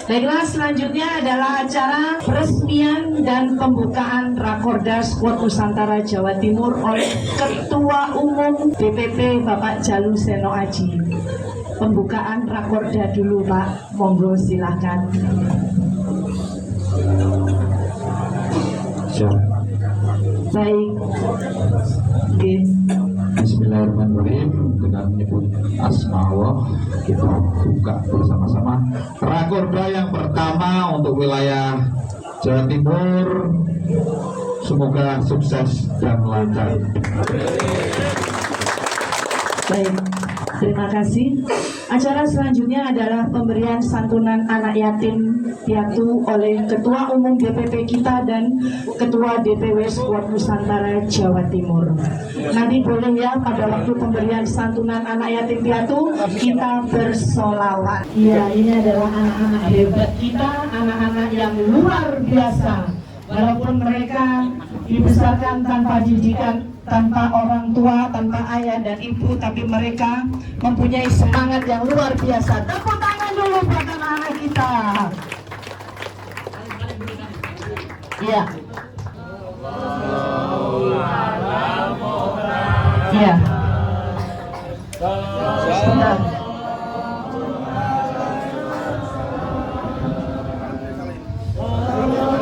Baiklah, selanjutnya adalah acara peresmian dan pembukaan Rakorda Squad Nusantara Jawa Timur oleh Ketua Umum DPP Bapak Jalu Seno Aji. Pembukaan Rakorda dulu Pak, monggo silakan. Baik. Bismillahirrahmanirrahim. Dengan menyebut asma Allah, kita buka bersama-sama Rakorda yang pertama untuk wilayah Jawa Timur. Semoga sukses dan lancar. Baik, terima kasih. Acara selanjutnya adalah pemberian santunan anak yatim piatu oleh Ketua Umum DPP kita dan Ketua DPW Squad Nusantara Jawa Timur. Nanti boleh ya pada waktu pemberian santunan anak yatim piatu kita bersolawat. Ya, ini adalah anak-anak hebat kita, anak-anak yang luar biasa. Walaupun mereka dibesarkan tanpa didikan, tanpa orang tua, tanpa ayah dan ibu, tapi mereka mempunyai semangat yang luar biasa. Tepuk tangan dulu buat anak-anak kita. Iya. Iya. Sebentar.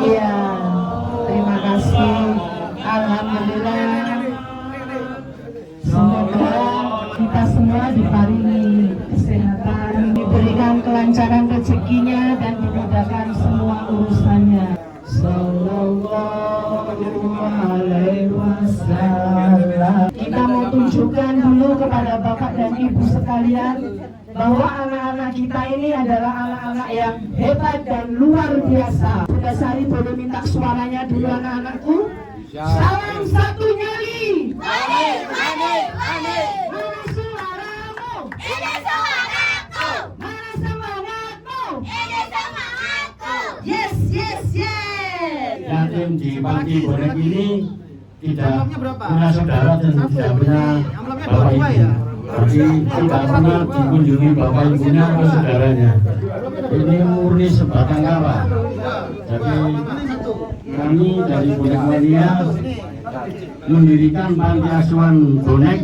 Iya. Terima kasih. Alhamdulillah. Semoga kita semua diparingi kesehatan, diberikan kelancaran rezekinya dan dimudahkan semua urusannya. Sallallahu alaihi wasallam. Kita mau tunjukkan dulu kepada Bapak dan Ibu sekalian bahwa anak-anak kita ini adalah anak-anak yang hebat dan luar biasa. Bunda Sari boleh minta suaranya dulu anak-anakku. Salam satu nyali. Amin, amin, amin. Mana suaramu? Ini suaraku. Mana semangatmu? Ini semangatku. Yes, yes, yes. Yatim di panti Borek ini tidak punya saudara dan tidak punya bapak ibu. Tapi tidak pernah dikunjungi bapak ibunya atau saudaranya. Ini murni sebatang kara. Jadi kami dari Bonek Mania mendirikan panti asuhan bonek,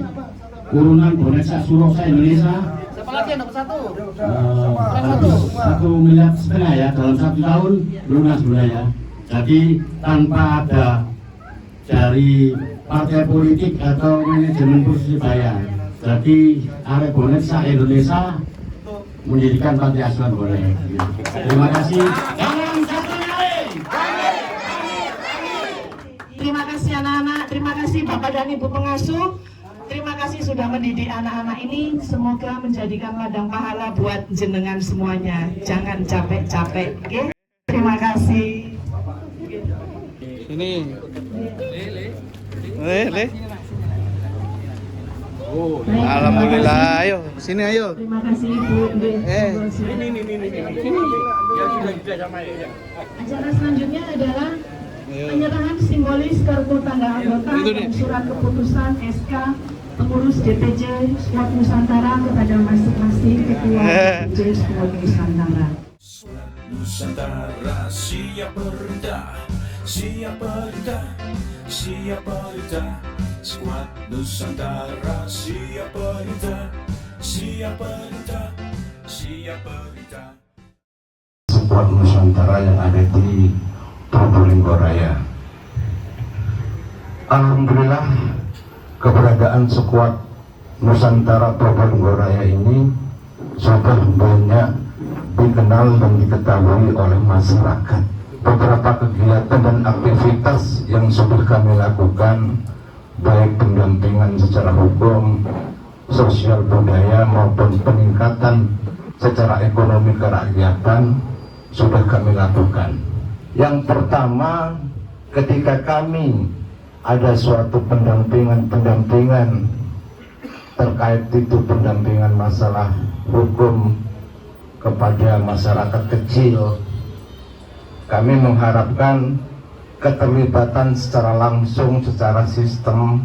urunan bonek Surosa Indonesia. Siapa lagi yang dapat satu? 1,5 miliar ya dalam 1 tahun lunas sebenarnya. Jadi tanpa ada dari partai politik atau manajemen Persibaya. Jadi Arek Bonek se-Indonesia mendirikan panti asuhan bonek. Terima kasih. Salam satu nyali. Terima kasih anak-anak, terima kasih Bapak dan Ibu pengasuh. Terima kasih sudah mendidik anak-anak ini. Semoga menjadikan ladang pahala buat jenengan semuanya. Jangan capek-capek, oke? Terima kasih. Ini. Le. Oh, alhamdulillah. Ayo, sini ayo. Terima kasih Ibu. Ini. Acara selanjutnya adalah penyerahan simbolis kartu tanda anggota dan surat keputusan SK pengurus DPJ Squad Nusantara kepada masing-masing ketua DPJ Squad Nusantara. Nusantara siap perintah, siap perintah, siap perintah. Squad Nusantara siap perintah, siap perintah, siap perintah. Squad Nusantara yang ada di Probolinggo Raya. Alhamdulillah keberadaan Squad Nusantara Probolinggo Raya ini sudah banyak dikenal dan diketahui oleh masyarakat. Beberapa kegiatan dan aktivitas yang sudah kami lakukan, baik pendampingan secara hukum, sosial budaya maupun peningkatan secara ekonomi kerakyatan sudah kami lakukan. Yang pertama, ketika kami ada suatu pendampingan terkait itu pendampingan masalah hukum kepada masyarakat kecil, kami mengharapkan keterlibatan secara langsung, secara sistem,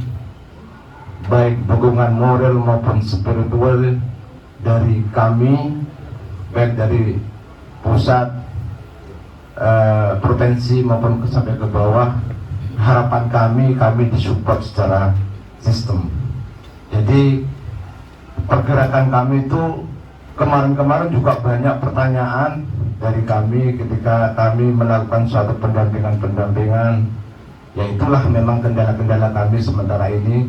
baik dukungan moral maupun spiritual dari kami, baik dari pusat, provinsi maupun sampai ke bawah. Harapan kami disupport secara sistem. Jadi pergerakan kami itu kemarin juga banyak pertanyaan dari kami ketika kami melakukan suatu pendampingan. Ya itulah memang kendala-kendala kami sementara ini.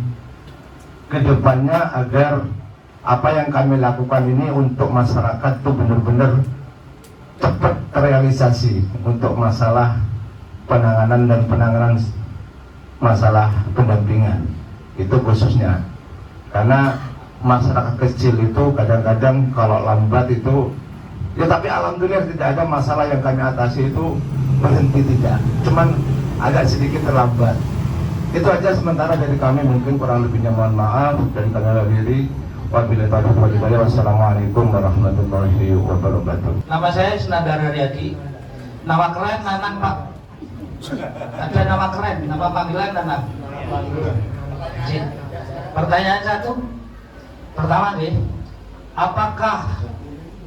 Kedepannya agar apa yang kami lakukan ini untuk masyarakat itu benar-benar cepat terrealisasi untuk masalah penanganan masalah pendampingan itu khususnya, karena masyarakat kecil itu kadang-kadang kalau lambat itu ya, tapi alhamdulillah tidak ada masalah yang kami atasi itu berhenti, tidak, cuman agak sedikit terlambat. Itu aja sementara dari kami, mungkin kurang lebihnya mohon maaf dan kami akhiri. Wabillahi taufiq wal hidayah. Wassalamualaikum warahmatullahi wabarakatuh. Nama saya Senandar Haryadi. Nama keren Nanang, Pak. Ada nama keren, nama panggilan Nanang. Pertanyaan satu. Pertama nih, apakah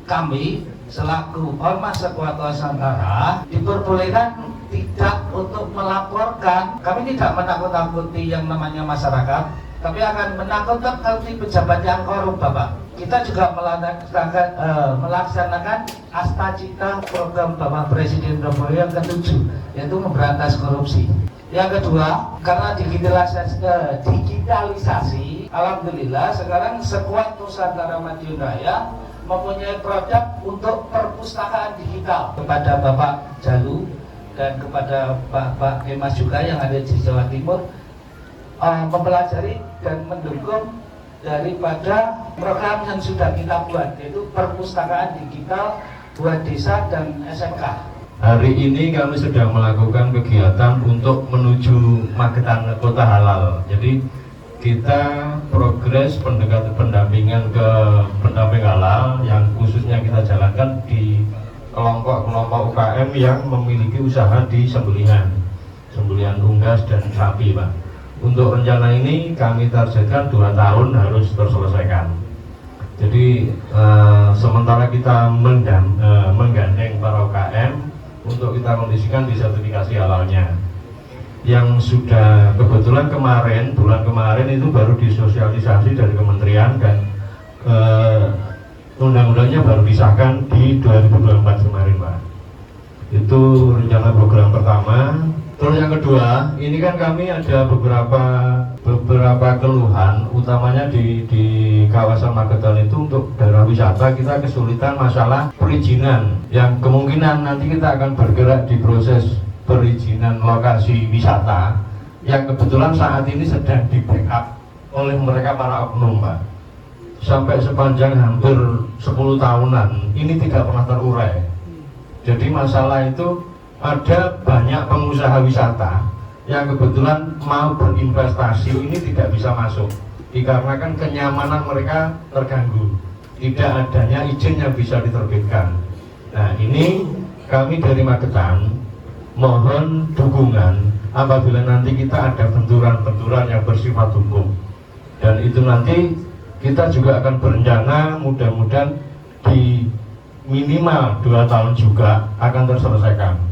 kami selaku Ormas Sekuat Nusantara diperbolehkan tidak untuk melaporkan? Kami tidak menakut-nakuti yang namanya masyarakat, tapi akan menakut-nakuti pejabat yang korup, Bapak. Kita juga melaksanakan Astacita program Bapak Presiden Jokowi yang ke-7, yaitu memberantas korupsi. Yang kedua, karena digitalisasi, alhamdulillah sekarang Sekuat Nusantara Madiun Raya mempunyai produk untuk perpustakaan digital. Kepada Bapak Jalu dan kepada Pak Kemas juga yang ada di Jawa Timur, mempelajari dan mendukung daripada program yang sudah kita buat, yaitu perpustakaan digital buat desa dan SMK. Hari ini kami sedang melakukan kegiatan untuk menuju Magetan Kota Halal. Jadi kita progres pendampingan ke pendamping halal yang khususnya kita jalankan di kelompok-kelompok UKM yang memiliki usaha di sembelihan unggas dan sapi, Pak. Untuk rencana ini kami targetkan 2 tahun harus terselesaikan. Jadi sementara kita menggandeng para UKM untuk kita kondisikan di sertifikasi halalnya, yang sudah kebetulan bulan kemarin itu baru disosialisasi dari kementerian dan undang-undangnya baru disahkan di 2024 kemarin, Pak. Itu rencana program pertama. Terus yang kedua, ini kan kami ada beberapa keluhan, utamanya di kawasan Magetan itu untuk daerah wisata kita kesulitan masalah perizinan, yang kemungkinan nanti kita akan bergerak di proses perizinan lokasi wisata yang kebetulan saat ini sedang di backup oleh mereka para oknum, Pak. Sampai sepanjang hampir 10 tahunan ini tidak pernah terurai. Jadi masalah itu ada banyak pengusaha wisata yang kebetulan mau berinvestasi ini tidak bisa masuk dikarenakan kenyamanan mereka terganggu, tidak adanya izin yang bisa diterbitkan. Nah, ini kami dari Magetan mohon dukungan apabila nanti kita ada benturan-benturan yang bersifat hukum, dan itu nanti kita juga akan berencana mudah-mudahan di minimal 2 tahun juga akan terselesaikan.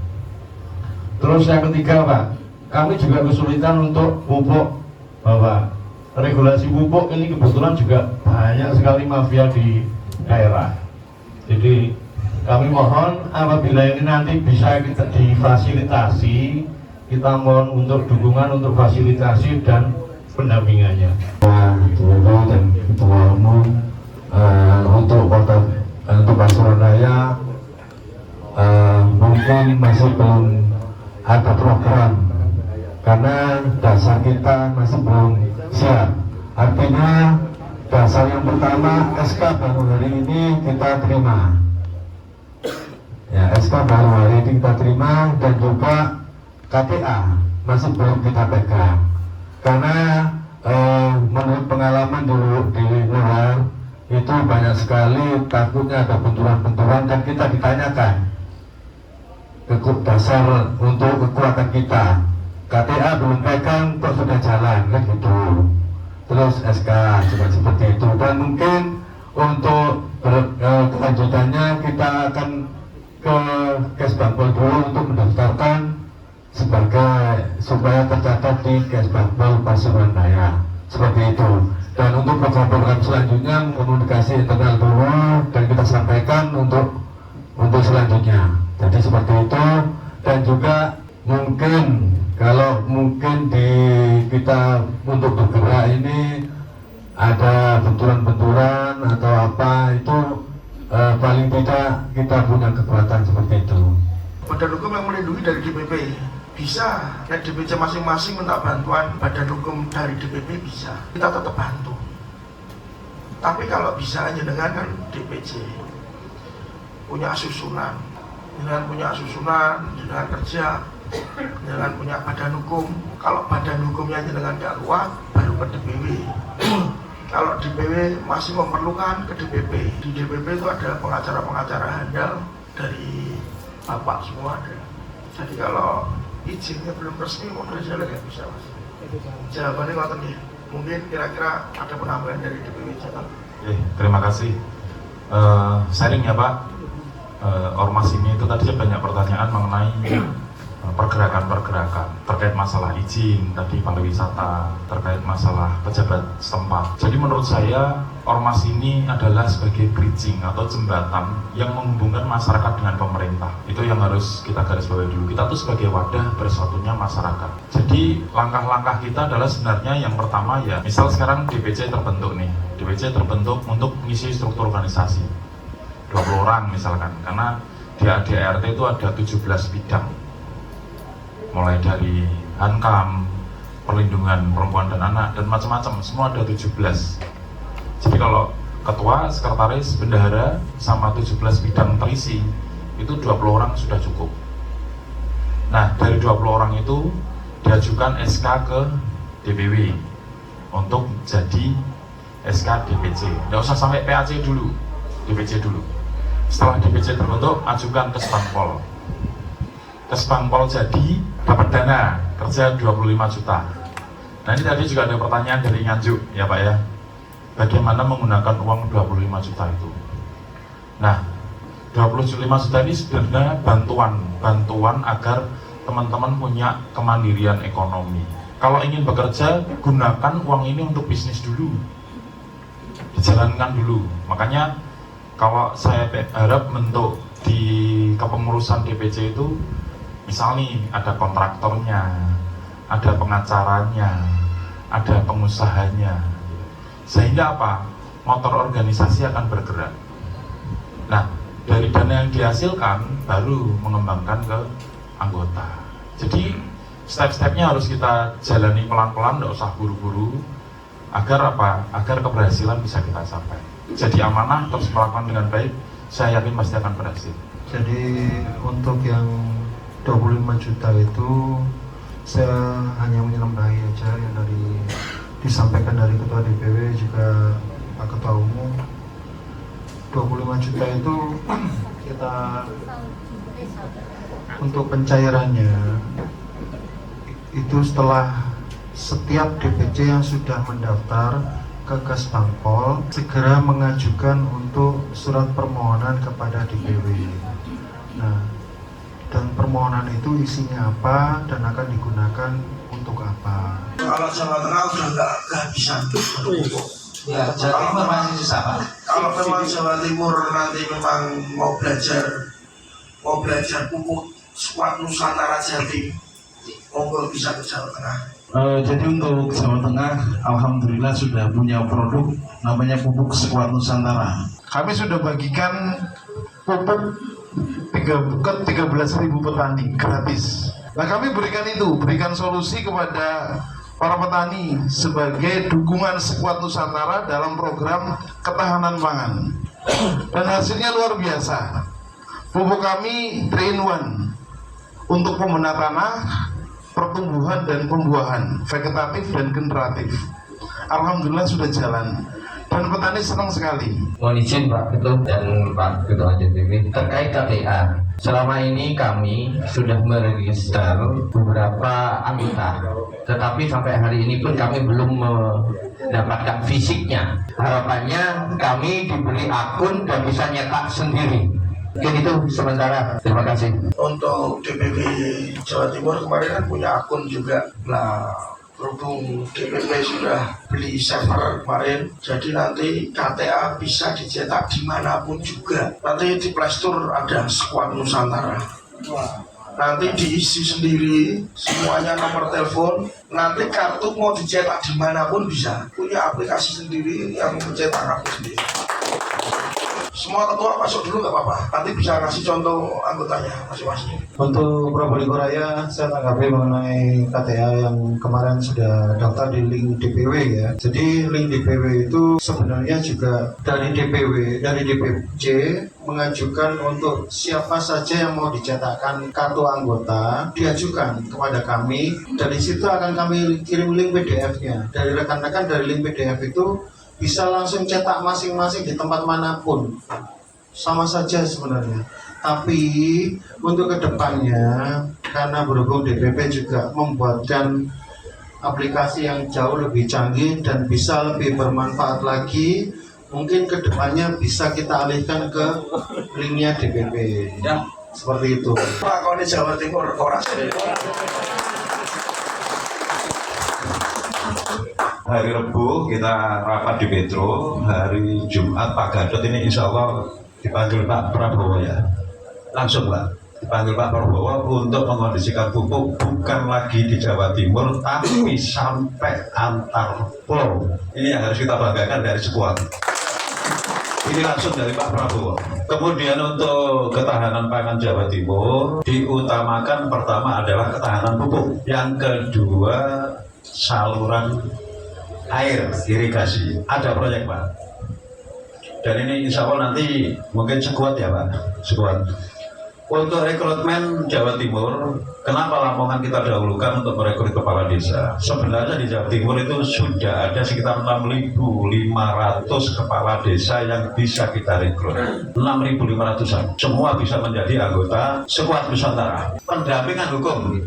Terus yang ketiga, Pak, kami juga kesulitan untuk pupuk, bahwa regulasi pupuk ini kebetulan juga banyak sekali mafia di daerah. Jadi kami mohon apabila ini nanti bisa kita difasilitasi, kita mohon untuk dukungan untuk fasilitasi dan pendampingannya. Ketua dan Ketua Umum untuk Pasuruan Raya mungkin masih belum ada program karena dasar kita masih belum siap. Artinya dasar yang pertama SK baru hari ini kita terima. Ya, SK baru hari ini kita terima, dan juga KTA masih belum kita pegang karena menurut pengalaman dulu di luar itu banyak sekali takutnya ada benturan-benturan, dan kita ditanyakan dasar untuk kekuatan kita. KTA belum pegang kok sudah jalan, kan gitu. Terus SK juga seperti itu, dan mungkin untuk kelanjutannya kita akan ke Kesbangpol dulu untuk mendaftarkan supaya tercatat di Kesbangpol Pasuruan Raya, seperti itu. Dan untuk program-program selanjutnya komunikasi internal dulu dan kita sampaikan untuk selanjutnya. Jadi seperti itu. Dan juga mungkin kalau mungkin di kita untuk bergerak ini ada benturan-benturan atau apa itu paling tidak kita punya kekuatan seperti itu. Badan hukum yang melindungi dari DPP bisa, ya DPC masing-masing minta bantuan badan hukum dari DPP bisa, kita tetap bantu. Tapi kalau bisa aja dengan kan DPC punya susunan, dengan kerja, dengan punya badan hukum. Kalau badan hukumnya dengan gak kuat, baru ke DPW. Kalau DPW masih memerlukan ke DPP. Di DPP itu ada pengacara-pengacara handal dari Bapak semua ada. Jadi kalau izinnya belum resmi, modal jalan nggak bisa, Mas. Jawabannya ngoten nih. Mungkin kira-kira ada penambahan dari DPW Jakarta. Terima kasih. Sharing ya Pak. Ormas ini itu tadi banyak pertanyaan mengenai pergerakan-pergerakan terkait masalah izin tadi pariwisata, terkait masalah pejabat setempat. Jadi menurut saya ormas ini adalah sebagai bridging atau jembatan yang menghubungkan masyarakat dengan pemerintah. Itu yang harus kita garis bawahi dulu. Kita tuh sebagai wadah bersatunya masyarakat. Jadi langkah-langkah kita adalah sebenarnya yang pertama ya, misal sekarang DPC terbentuk nih. DPC terbentuk untuk mengisi struktur organisasi 20 orang misalkan, karena di ADART itu ada 17 bidang, mulai dari Hankam, perlindungan perempuan dan anak, dan macam-macam, semua ada 17. Jadi kalau ketua, sekretaris, bendahara, sama 17 bidang terisi, itu 20 orang sudah cukup. Nah, dari 20 orang itu diajukan SK ke DPW untuk jadi SK DPC. Nggak usah sampai PAC dulu, DPC dulu. Setelah DPC terbentuk, ajukan ke Kesbangpol. Kesbangpol jadi dapat dana kerja 25 juta. Nah ini tadi juga ada pertanyaan dari Nganjuk ya Pak ya, bagaimana menggunakan uang 25 juta itu. Nah 25 juta ini sebenarnya bantuan agar teman-teman punya kemandirian ekonomi. Kalau ingin bekerja, gunakan uang ini untuk bisnis dulu, dijalankan dulu. Makanya kalau saya harap bentuk di kepengurusan DPC itu, misal nih ada kontraktornya, ada pengacaranya, ada pengusahanya, sehingga apa? Motor organisasi akan bergerak. Nah, dari dana yang dihasilkan baru mengembangkan ke anggota. Jadi step-stepnya harus kita jalani pelan-pelan, tidak usah buru-buru, agar apa? Agar keberhasilan bisa kita capai. Jadi amanah terus melakukan dengan baik, saya yakin pasti akan berhasil. Jadi untuk yang 25 juta itu saya hanya menyelembahi aja yang disampaikan dari Ketua DPW juga Pak Ketua Umum. 25 juta itu kita untuk pencairannya itu setelah setiap DPC yang sudah mendaftar ke Kesbangpol segera mengajukan untuk surat permohonan kepada DPW. Nah, dan permohonan itu isinya apa dan akan digunakan untuk apa. Kalau Jawa Tengah udah nggak bisa untuk pupuk. Ya, Jawa Timur masih susah Pak. Kalau memang Jawa Timur nanti memang mau belajar pupuk Squad Nusantara Jatim, monggo bisa ke Jawa Tengah. Jadi untuk Jawa Tengah, alhamdulillah sudah punya produk namanya pupuk Squad Nusantara. Kami sudah bagikan pupuk ke 13.000 petani gratis. Nah kami berikan solusi kepada para petani sebagai dukungan Squad Nusantara dalam program ketahanan pangan. Dan hasilnya luar biasa. Pupuk kami 3-in-1 untuk pembena tanah, pertumbuhan dan pembuahan, vegetatif dan generatif. Alhamdulillah sudah jalan dan petani senang sekali. Mohon izin Pak Ketua dan Pak Ketua DPW terkait KTA. Selama ini kami sudah meregister beberapa anggota, tetapi sampai hari ini pun kami belum mendapatkan fisiknya. Harapannya kami diberi akun dan bisa nyetak sendiri. Oke, itu sementara. Terima kasih. Untuk DPP Jawa Timur kemarin kan punya akun juga. Nah, berhubung DPP sudah beli server kemarin, jadi nanti KTA bisa dicetak dimanapun juga. Nanti di Play Store ada Squad Nusantara. Nanti diisi sendiri, semuanya nomor telepon. Nanti kartu mau dicetak dimanapun bisa. Punya aplikasi sendiri yang mencetak kartu sendiri. Semua ketua masuk dulu nggak apa-apa. Nanti bisa kasih contoh anggotanya masing-masing. Untuk Probolinggo Raya, saya tanggapi mengenai KTA yang kemarin sudah daftar di link DPW ya. Jadi link DPW itu sebenarnya juga dari DPW, dari DPC mengajukan untuk siapa saja yang mau dicetakkan kartu anggota, diajukan kepada kami. Dari situ akan kami kirim link PDF-nya. Dari rekan-rekan dari link PDF itu bisa langsung cetak masing-masing di tempat manapun, sama saja sebenarnya. Tapi untuk kedepannya, karena berhubung DPP juga membuatkan aplikasi yang jauh lebih canggih dan bisa lebih bermanfaat lagi, mungkin kedepannya bisa kita alihkan ke linknya DPP. Ya, seperti itu. Pak Koni Jawa Timur, Koras. Hari Rabu kita rapat di Metro, hari Jumat Pak Gadot ini insya Allah dipanggil Pak Prabowo ya. Langsung Pak, dipanggil Pak Prabowo untuk mengkondisikan pupuk bukan lagi di Jawa Timur, tapi sampai antar pulau. Ini yang harus kita banggakan dari Squad. Ini langsung dari Pak Prabowo. Kemudian untuk ketahanan pangan Jawa Timur, diutamakan pertama adalah ketahanan pupuk. Yang kedua, saluran air irigasi. Ada proyek Pak, dan ini insya Allah nanti mungkin Squad ya Pak, Squad. Untuk rekrutmen Jawa Timur, kenapa Lamongan kita dahulukan untuk merekrut kepala desa? Sebenarnya di Jawa Timur itu sudah ada sekitar 6.500 kepala desa yang bisa kita rekrut. 6.500-an, semua bisa menjadi anggota Squad Nusantara. Pendampingan hukum,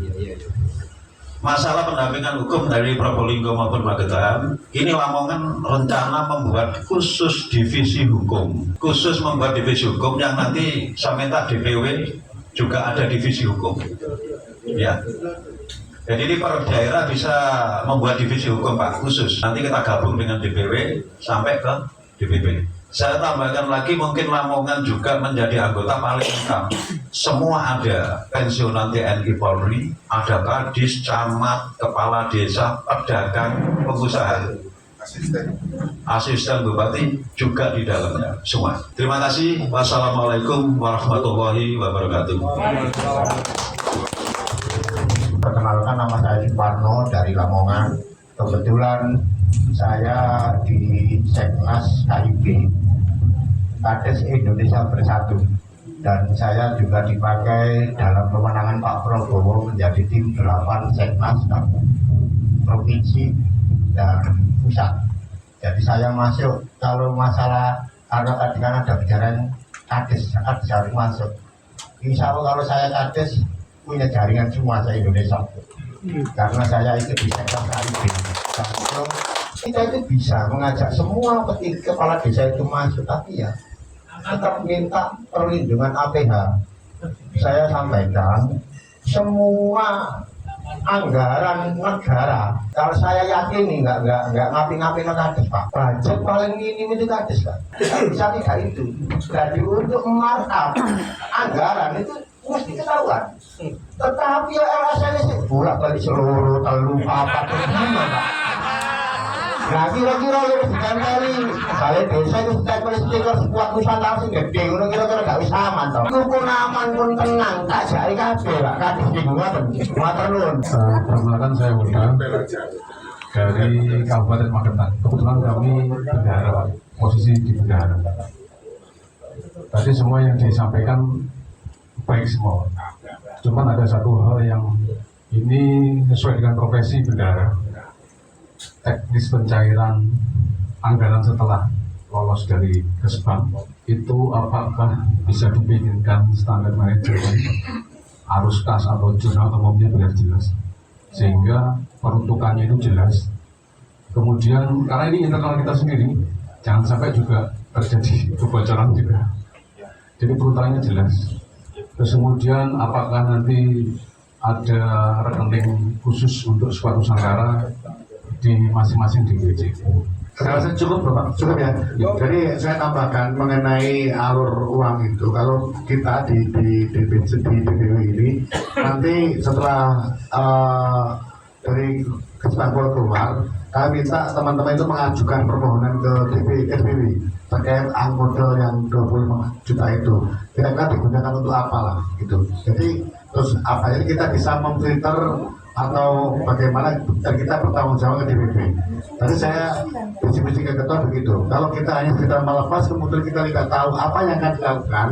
masalah pendampingan hukum dari Probolinggo maupun Magetan, ini Lamongan rencana membuat khusus divisi hukum, khusus membuat divisi hukum yang nanti saya minta DPW juga ada divisi hukum. Ya, jadi ini per daerah bisa membuat divisi hukum Pak khusus. Nanti kita gabung dengan DPW sampai ke DPP. Saya tambahkan lagi, mungkin Lamongan juga menjadi anggota paling lengkap. Semua ada, pensiunan TNI Polri, ada kadis, camat, kepala desa, pedagang, pengusaha, asisten bupati juga di dalamnya semua. Terima kasih. Wassalamualaikum warahmatullahi wabarakatuh. Perkenalkan, nama saya Suparno dari Lamongan. Kebetulan saya di Seknas KIB, Kades Indonesia Bersatu, dan saya juga dipakai dalam pemenangan Pak Prabowo menjadi tim 8 Seknas provinsi dan pusat. Jadi saya masuk, kalau masalah karena tadi kan ada bicara Kades harus masuk. Insya Allah kalau saya Kades punya jaringan semua se-Indonesia, karena saya ikut di Seknas KIB. Kita itu bisa mengajak semua kepala desa itu masuk, tapi ya tetap minta perlindungan APH. Saya sampaikan semua anggaran negara, kalau saya yakin nih nggak ngapi-ngapi Kades Pak, budget paling minim itu Kades Pak. Bisa tidak itu. Jadi untuk markup anggaran itu mesti ketahuan. Tetapi ya LSN itu bolak-balik seluruh telu apa gimana Pak? Nah kira-kira yang ditempeli balai desa itu ditempeli stiker Squad Nusantara sing gede, ngono kira-kira gak bisa aman toh. Rukun aman pun tenang, tak jari kabeh Pak, kadis ngoten. Matur nuwun. Perkenalkan saya Huda dari Kabupaten Magetan. Kebetulan kami bendahara, posisi di bendahara. Tadi semua yang disampaikan baik semua. Cuman ada satu hal yang ini sesuai dengan profesi bendahara. Teknis pencairan anggaran setelah lolos dari Kesbang itu apakah bisa dipinginkan standar manajemen arus kas atau jurnal umumnya biar jelas, sehingga peruntukannya itu jelas. Kemudian karena ini internal kita sendiri, jangan sampai juga terjadi kebocoran juga. Jadi peruntukannya jelas. Terus kemudian apakah nanti ada rekening khusus untuk Squad Nusantara di masing-masing DPC? Saya rasa cukup Bapak, cukup ya. Jadi saya tambahkan mengenai alur uang itu. Kalau kita di DPW ini nanti setelah dari Kesbangpol keluar, kami minta teman-teman itu mengajukan permohonan ke DPW terkait modal yang 25 juta itu. Kira-kira digunakan untuk apa lah gitu. Jadi terus apa ya, kita bisa memfilter atau bagaimana dan kita bertanggung jawab ke DPP. Tadi saya bisik-bisik ke ketua begitu. Kalau kita melepas kemudian kita tidak tahu apa yang akan dilakukan,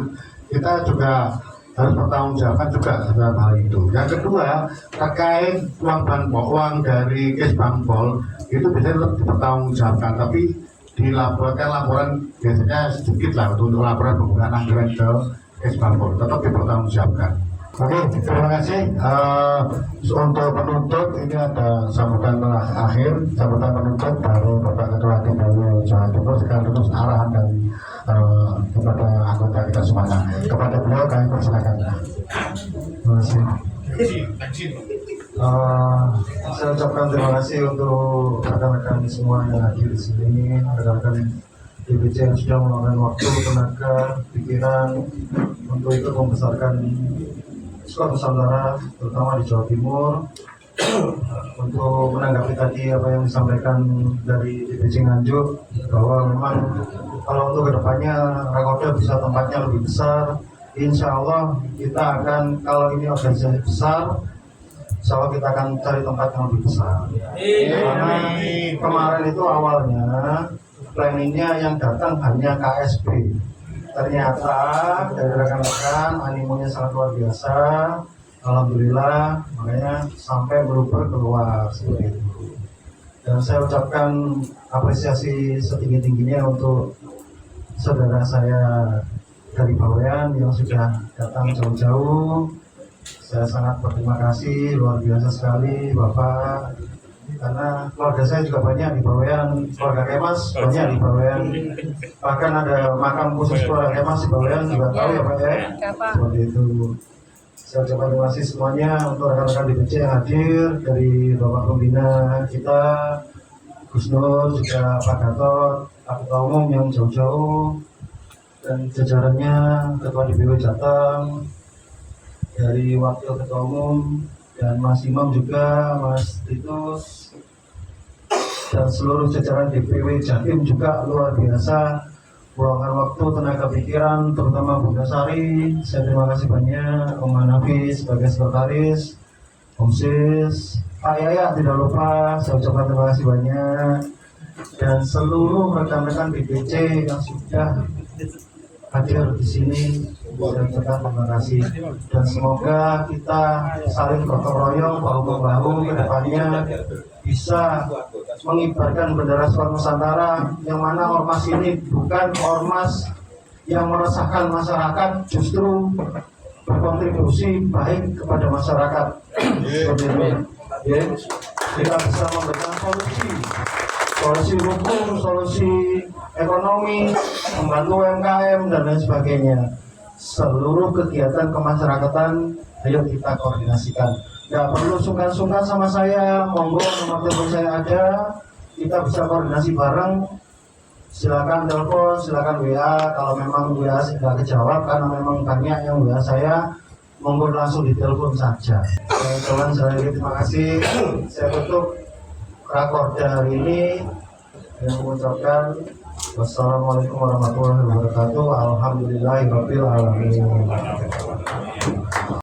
kita juga harus bertanggung jawab juga dalam hal itu. Yang kedua, terkait uang dari Kesbangpol itu bisa dipertanggung jawabkan, tapi dilaporkan laporan biasanya sedikit lah untuk laporan penggunaan anggaran ke Kesbangpol, tetap dipertanggung jawabkan. Oke, terima kasih. Untuk penuntut ini ada sambutan akhir, sambutan penuntut dari Bapak Ketua DPW Jawa Timur sekaligus arahan dari kepada anggota kita semuanya. Kepada beliau kami persilakan. Terima kasih. Saya ucapkan terima kasih untuk rekan-rekan semua yang hadir di sini, rekan-rekan DPC yang sudah meluangkan waktu, tenaga, pikiran untuk ikut membesarkan Squad Nusantara, terutama di Jawa Timur. Untuk menanggapi tadi apa yang disampaikan dari DPC Nganjuk, bahwa memang kalau untuk kedepannya Rakoda bisa tempatnya lebih besar, insya Allah kita akan, kalau ini organisasi besar, insya Allah kita akan cari tempat yang lebih besar. Karena kemarin itu awalnya planningnya yang datang hanya KSB. Ternyata dari rekan-rekan animonya sangat luar biasa, alhamdulillah, makanya sampai berubah keluar seperti itu. Dan saya ucapkan apresiasi setinggi-tingginya untuk saudara saya dari Bawean yang sudah datang jauh-jauh. Saya sangat berterima kasih, luar biasa sekali Bapak. Karena keluarga saya juga banyak di Bawean, keluarga Kemas banyak di Bawean, bahkan ada makam khusus keluarga Kemas di Bawean juga tahu ya Pak ya, seperti itu. Saya ucapkan terima kasih semuanya untuk rekan-rekan DPC yang hadir, dari Bapak Pembina kita, Gus Nur, juga Pak Gatot, Pak Ketua Umum yang jauh-jauh, dan jajarannya Ketua DPW Jateng, dari Wakil Ketua Umum, dan Mas Imam juga, Mas Titus, dan seluruh jajaran DPW Jatim juga luar biasa meluangkan waktu, tenaga pikiran, terutama Bunda Sari. Saya terima kasih banyak, Om Hanafi sebagai sekretaris, Om Sis, Pak Yaya tidak lupa, saya ucapkan terima kasih banyak, dan seluruh rekan-rekan DPC yang sudah hadir di sini. Saya ucapkan terima kasih, dan semoga kita saling gotong royong, bahu-membahu ke depannya bisa mengibarkan bendera Squad Nusantara, yang mana ormas ini bukan ormas yang meresahkan masyarakat, justru berkontribusi baik kepada masyarakat. Seperti itu. Ya, kita bisa memberikan solusi hukum, solusi ekonomi, membantu UMKM dan lain sebagainya. Seluruh kegiatan kemasyarakatan ayo kita koordinasikan. Nggak perlu sungkan-sungkan sama saya, monggo nomor telepon saya ada, kita bisa koordinasi bareng. Silakan telepon, silakan WA. Kalau memang WA nggak kejawab karena memang banyak yang WA saya, monggo langsung ditelepon saja. Teman saya terima kasih. Saya tutup Rakorda hari ini dengan mengucapkan wassalamualaikum warahmatullahi wabarakatuh. Alhamdulillahirabbil alamin.